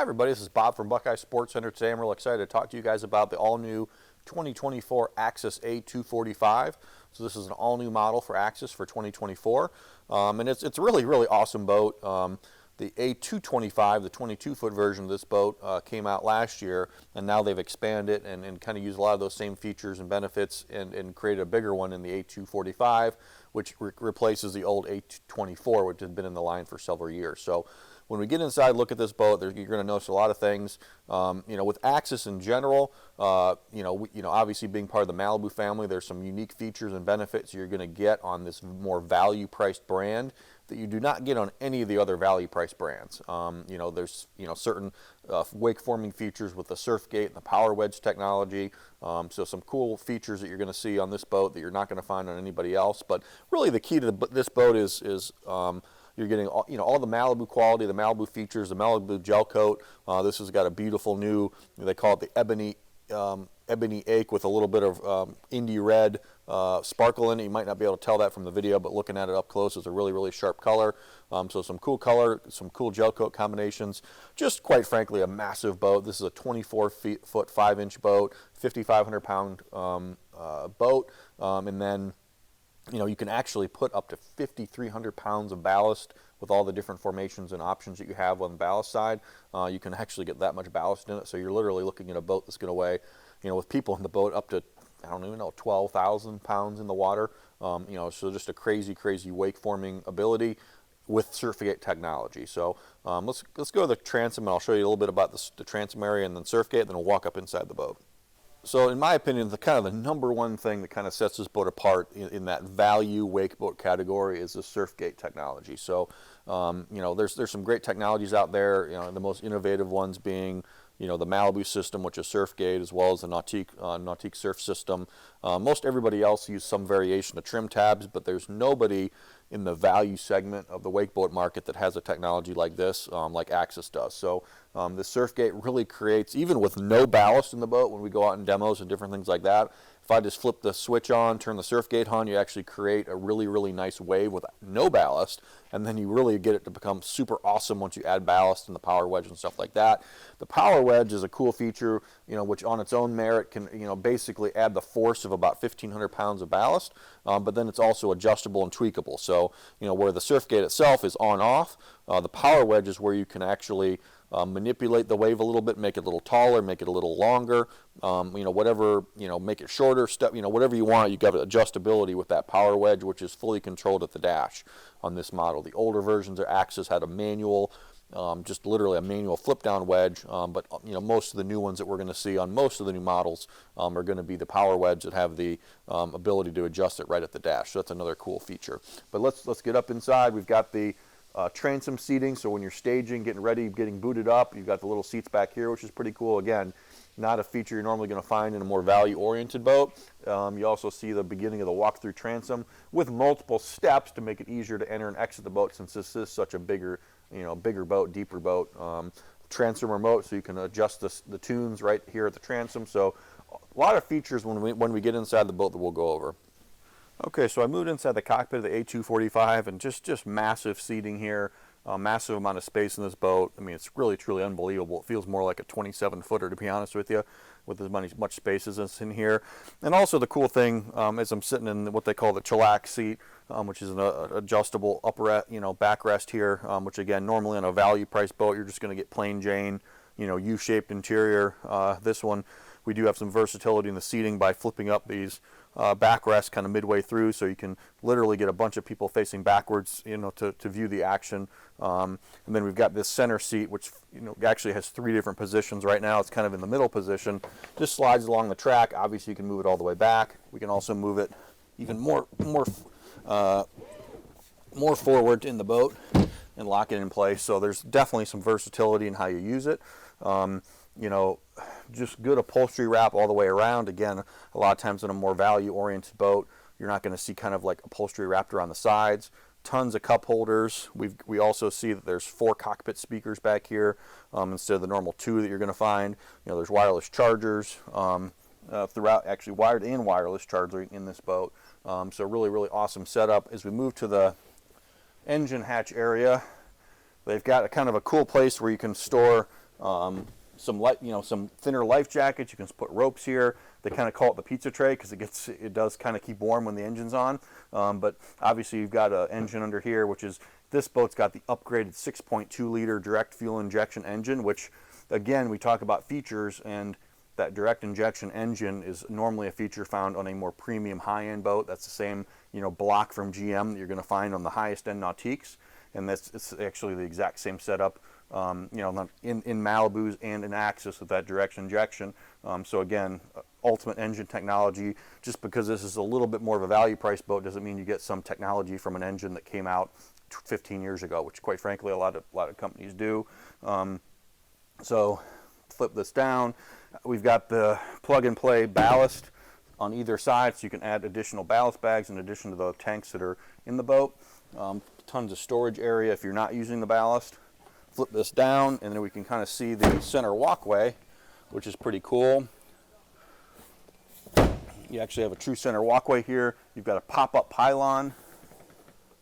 everybody, this is Bob from Buckeye Sports Center. Today I'm real excited to talk to you guys about the all-new 2024 Axis A245. So this is an all-new model for Axis for 2024, and it's a really awesome boat. The A225, the 22-foot version of this boat, came out last year, and now they've expanded and kind of used a lot of those same features and benefits and created a bigger one in the A245, which replaces the old A224, which had been in the line for several years. So when we get inside, look at this boat, you're going to notice a lot of things. With Axis in general, obviously being part of the Malibu family, there's some unique features and benefits you're going to get on this more value-priced brand that you do not get on any of the other value-priced brands. There's certain wake-forming features with the surf gate and the power wedge technology. So some cool features that you're going to see on this boat that you're not going to find on anybody else. But really, the key to this boat is you're getting all the Malibu quality, the Malibu features, the Malibu gel coat. This has got a beautiful new, they call it the ebony ache with a little bit of Indy red sparkle in it. You might not be able to tell that from the video, but looking at it up close, it's a really sharp color. So some cool color, some cool gel coat combinations. Just quite frankly, a massive boat. This is a 24-foot 5-inch boat, 5,500-pound boat, and then you can actually put up to 5,300 pounds of ballast with all the different formations and options that you have on the ballast side. You can actually get that much ballast in it. So you're literally looking at a boat that's going to weigh, with people in the boat up to, 12,000 pounds in the water. So just a crazy wake forming ability with Surfgate technology. So let's go to the transom, and I'll show you a little bit about the transom area and then Surfgate, then we'll walk up inside the boat. So in my opinion, the number one thing that kind of sets this boat apart in that value wake boat category is the Surfgate technology. So there's some great technologies out there. The most innovative ones being the Malibu system, which is Surfgate, as well as the Nautique Surf system. Most everybody else uses some variation of trim tabs, but there's nobody in the value segment of the wakeboat market that has a technology like this, like Axis does. So the Surfgate really creates, even with no ballast in the boat, when we go out in demos and different things like that, if I just flip the switch on, turn the Surfgate on, you actually create a really nice wave with no ballast, and then you really get it to become super awesome once you add ballast and the power wedge and stuff like that. The power wedge is a cool feature, which on its own merit can, basically add the force of about 1,500 pounds of ballast, but then it's also adjustable and tweakable. So, where the Surfgate itself is on-off, the power wedge is where you can actually manipulate the wave a little bit, make it a little taller, make it a little longer, whatever, make it shorter, whatever you want. You got adjustability with that power wedge, which is fully controlled at the dash on this model. The older versions of Axis had a manual, just literally a manual flip-down wedge, but most of the new ones that we're going to see on most of the new models are going to be the power wedge that have the ability to adjust it right at the dash. So that's another cool feature. But let's get up inside. We've got the transom seating, so when you're staging, getting ready, getting booted up, you've got the little seats back here, which is pretty cool. Again, not a feature you're normally going to find in a more value-oriented boat. You also see the beginning of the walk-through transom with multiple steps to make it easier to enter and exit the boat, since this is such a bigger boat, deeper boat. Transom remote, so you can adjust the tunes right here at the transom. So a lot of features when we get inside the boat that we'll go over. Okay, so I moved inside the cockpit of the A245, and just massive seating here, massive amount of space in this boat. I mean, it's really truly unbelievable. It feels more like a 27-footer, to be honest with you, with as much space as is in here. And also the cool thing is I'm sitting in what they call the chillax seat, which is an adjustable backrest here, which again, normally on a value price boat, you're just going to get plain Jane, U-shaped interior. This one, we do have some versatility in the seating by flipping up these backrest kind of midway through, so you can literally get a bunch of people facing backwards, to view the action. And then we've got this center seat, which actually has 3 different positions. Right now it's kind of in the middle position, just slides along the track. Obviously you can move it all the way back. We can also move it even more forward in the boat and lock it in place. So there's definitely some versatility in how you use it. Just good upholstery wrap all the way around. Again, a lot of times in a more value-oriented boat, you're not going to see kind of like upholstery wrapped around the sides. Tons of cup holders. We also see that there's 4 cockpit speakers back here instead of the normal 2 that you're going to find. There's wireless chargers throughout, actually wired and wireless charging in this boat. So really awesome setup. As we move to the engine hatch area, they've got a kind of a cool place where you can store some some thinner life jackets. You can put ropes here. They kind of call it the pizza tray because it does kind of keep warm when the engine's on. But obviously you've got an engine under here, which is, this boat's got the upgraded 6.2 liter direct fuel injection engine, which again, we talk about features, and that direct injection engine is normally a feature found on a more premium high-end boat. That's the same, block from GM that you're going to find on the highest end Nautiques, and it's actually the exact same setup, in Malibus and in Axis with that direct injection. So again, ultimate engine technology. Just because this is a little bit more of a value price boat doesn't mean you get some technology from an engine that came out 15 years ago, which quite frankly a lot of companies do. So flip this down. We've got the plug-and-play ballast on either side, so you can add additional ballast bags in addition to the tanks that are in the boat. Tons of storage area if you're not using the ballast. Flip this down, and then we can kind of see the center walkway, which is pretty cool. You actually have a true center walkway here. You've got a pop-up pylon.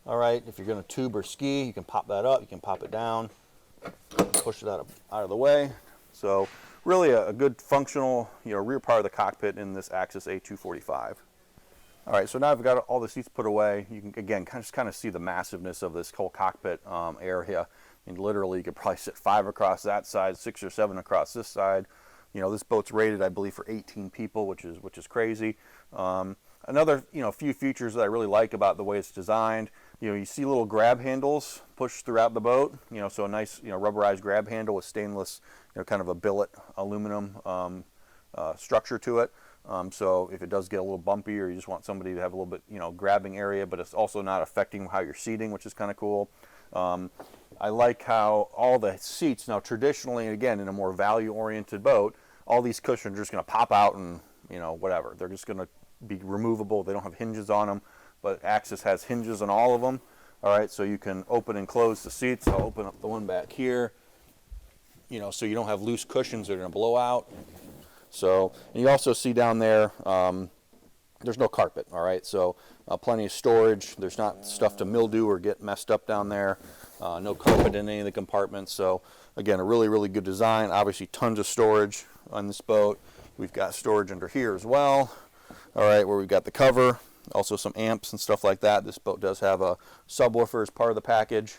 All right, if you're going to tube or ski, you can pop that up, you can pop it down, push it out of the way. So really a good functional, rear part of the cockpit in this Axis A245. All right, so now I've got all the seats put away. You can, again, kind of see the massiveness of this whole cockpit area. And literally, you could probably sit 5 across that side, 6 or 7 across this side. This boat's rated, I believe, for 18 people, which is crazy. Another, few features that I really like about the way it's designed. You see little grab handles pushed throughout the boat. So a nice, rubberized grab handle with stainless, kind of a billet aluminum structure to it. So if it does get a little bumpy, or you just want somebody to have a little bit, grabbing area, but it's also not affecting how you're seating, which is kind of cool. I like how all the seats, now traditionally, again, in a more value-oriented boat, all these cushions are just going to pop out and, whatever. They're just going to be removable. They don't have hinges on them, but Axis has hinges on all of them. All right, so you can open and close the seats. I'll open up the one back here, so you don't have loose cushions that are going to blow out. So, and you also see down there, there's no carpet, all right? So plenty of storage. There's not stuff to mildew or get messed up down there. No carpet in any of the compartments. So again, a really, really good design. Obviously tons of storage on this boat. We've got storage under here as well. All right, where we've got the cover, also some amps and stuff like that. This boat does have a subwoofer as part of the package.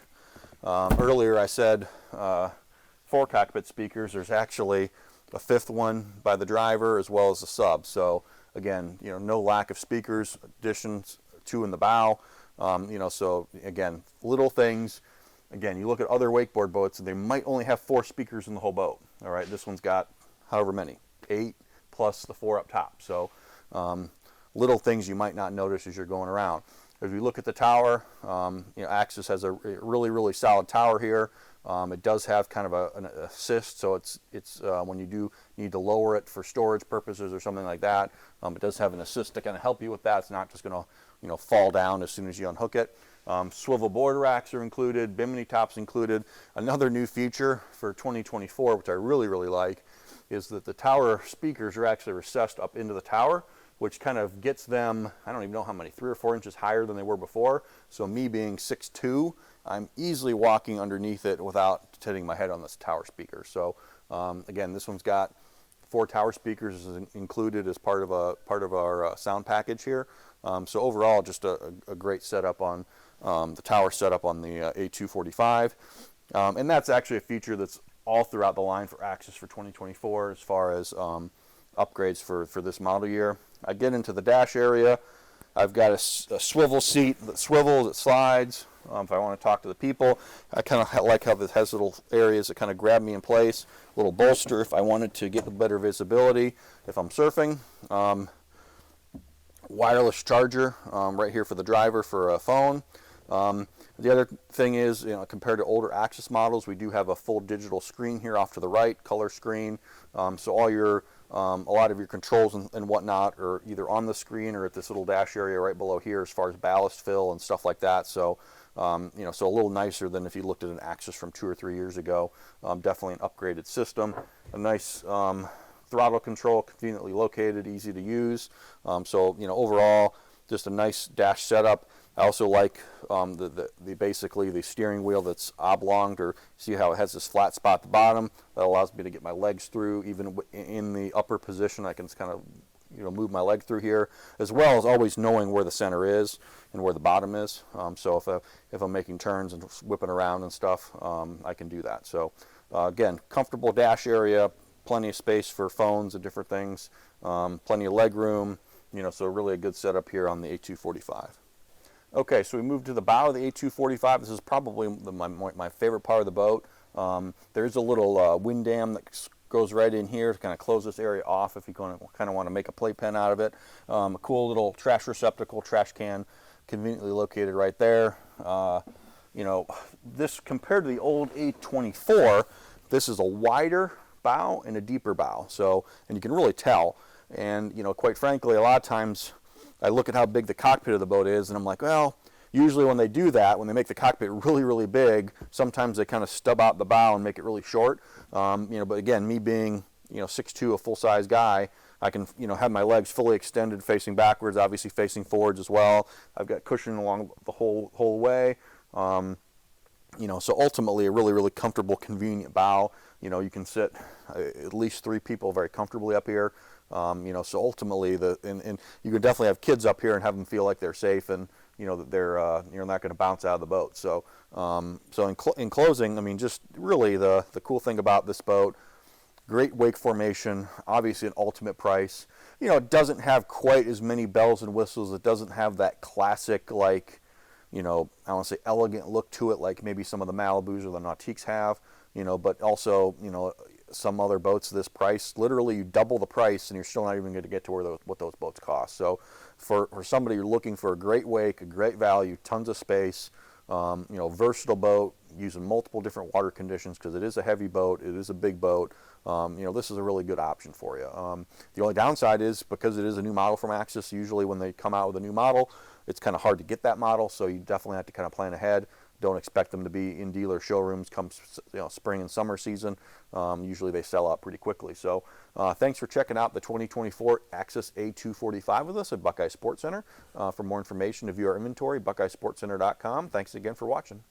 Earlier I said 4 cockpit speakers. There's actually a 5th one by the driver as well as a sub. So again, no lack of speakers, additions 2 in the bow. So again, little things. Again, you look at other wakeboard boats and they might only have 4 speakers in the whole boat. All right, this one's got however many, 8 plus the 4 up top. So little things you might not notice as you're going around. As we look at the tower, Axis has a really, really solid tower here. It does have kind of an assist, so it's when you do need to lower it for storage purposes or something like that, it does have an assist to kind of help you with that. It's not just going to fall down as soon as you unhook it. Swivel board racks are included, bimini tops included. Another new feature for 2024, which I really, really like, is that the tower speakers are actually recessed up into the tower, which kind of gets them, I don't even know how many, 3 or 4 inches higher than they were before. So me being 6'2", I'm easily walking underneath it without hitting my head on this tower speaker. So again, this one's got 4 tower speakers included as part of our sound package here. So overall, just a great setup on the tower setup on the A245. And that's actually a feature that's all throughout the line for Axis for 2024 as far as upgrades for this model year. I get into the dash area. I've got a swivel seat that swivels, it slides. If I want to talk to the people, I kind of like how this has little areas that kind of grab me in place. A little bolster if I wanted to get better visibility if I'm surfing. Wireless charger right here for the driver for a phone. The other thing is, compared to older Axis models, we do have a full digital screen here off to the right, color screen. So all your a lot of your controls and whatnot are either on the screen or at this little dash area right below here as far as ballast fill and stuff like that. So, so a little nicer than if you looked at an Axis from 2 or 3 years ago. Definitely an upgraded system. A nice throttle control, conveniently located, easy to use. So, overall, just a nice dash setup. I also like basically the steering wheel that's oblong, or see how it has this flat spot at the bottom that allows me to get my legs through. Even in the upper position, I can kind of move my leg through here, as well as always knowing where the center is and where the bottom is. So if I'm making turns and whipping around and stuff, I can do that. So again, comfortable dash area, plenty of space for phones and different things, plenty of leg room, so really a good setup here on the A245. Okay, so we moved to the bow of the A245. This is probably my favorite part of the boat. There's a little wind dam that goes right in here to kind of close this area off if you kind of want to make a playpen out of it. A cool little trash receptacle, trash can, conveniently located right there. This compared to the old A24, this is a wider bow and a deeper bow. So, and you can really tell. And quite frankly, a lot of times I look at how big the cockpit of the boat is, and I'm like, well, usually when they do that, when they make the cockpit really, really big, sometimes they kind of stub out the bow and make it really short. But again, me being 6'2", a full-size guy, I can have my legs fully extended, facing backwards, obviously facing forwards as well. I've got cushioning along the whole way. So ultimately a really, really comfortable, convenient bow. You can sit at least 3 people very comfortably up here. So ultimately, and you can definitely have kids up here and have them feel like they're safe, and that they're not going to bounce out of the boat. So in closing, I mean, just really the cool thing about this boat, great wake formation, obviously an ultimate price. It doesn't have quite as many bells and whistles. It doesn't have that classic, like, I want to say elegant look to it like maybe some of the Malibus or the Nautiques have, but also, some other boats this price, literally you double the price and you're still not even going to get to what those boats cost. So for somebody you're looking for a great wake, a great value, tons of space, versatile boat, using multiple different water conditions, because it is a heavy boat, it is a big boat. This is a really good option for you. The only downside is because it is a new model from Axis, usually when they come out with a new model, it's kind of hard to get that model, so you definitely have to kind of plan ahead. Don't expect them to be in dealer showrooms come spring and summer season. Usually they sell out pretty quickly. So thanks for checking out the 2024 Axis A245 with us at Buckeye Sports Center. For more information to view our inventory, buckeyesportscenter.com. Thanks again for watching.